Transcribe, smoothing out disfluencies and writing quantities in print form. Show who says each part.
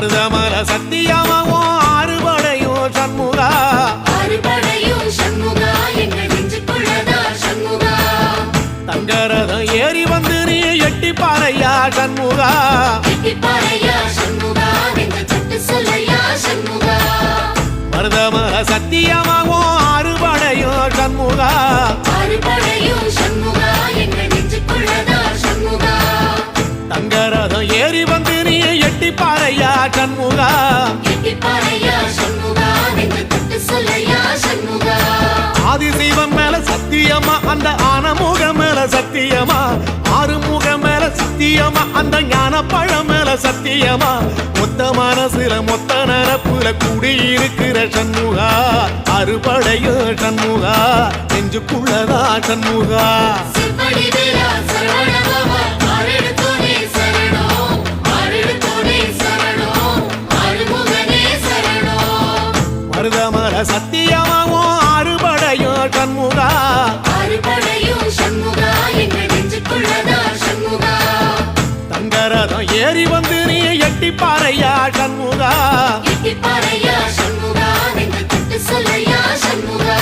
Speaker 1: மருதமல சத்தியமாவும் ஆறுபடையும் சண்முகா
Speaker 2: ஆறுபடையும் சண்முகா எங்கள் நெஞ்சுக்குள்ளதா சண்முகா
Speaker 1: தங்கரதம் ஏறி வந்து நீ எட்டி பாறையா சண்முகா
Speaker 2: எட்டி பாறையா சண்முகா நெஞ்சு தொட்டு சொல்லையா சண்முகா
Speaker 1: மருதமல சத்தியமாவும் ஆறுபடையும் சண்முகா
Speaker 2: ஆறுபடையும் சண்முகா எங்கள் நெஞ்சுக்குள்ளதா சண்முகா
Speaker 1: தங்கரதம் ஏறி வந்து நீ எட்டி பாறையா சண்முகா
Speaker 2: எட்டி பாறையா சண்முகா நெஞ்சு தொட்டு சொல்லையா சண்முகா
Speaker 1: ஆதிசைவம் மேல சத்தியமா அந்த ஆனமுகம் மேல சத்தியமா ஆறுமுகம் மேல சத்தியமா அந்த ஞான பழம் மேல சத்தியமா மொத்த மனசுல மொத்த நரப்புல குடியிருக்கிற சண்முகா அறுபடையும் சண்முகா நெஞ்சுக்குள்ளதா சண்முகா
Speaker 2: சிற்படி வீரா சரவண பவா ஆறெடுத்தோனே சரணம் ஆறெடுத்தோனே சரணம் ஆறுமுகனே சரணம்
Speaker 1: மருதமல சத்தியமாவும் ஆறுபடையும் சண்முகா
Speaker 2: ஆறுபடையும் சண்முகா எங்கள் நெஞ்சுக்குள்ளதா சண்முகா
Speaker 1: தங்கரதம் ஏறி வந்து நீ எட்டி பாறையா சண்முகா
Speaker 2: எட்டி பாறையா சண்முகா நெஞ்சு தொட்டு சொல்லையா சண்முகா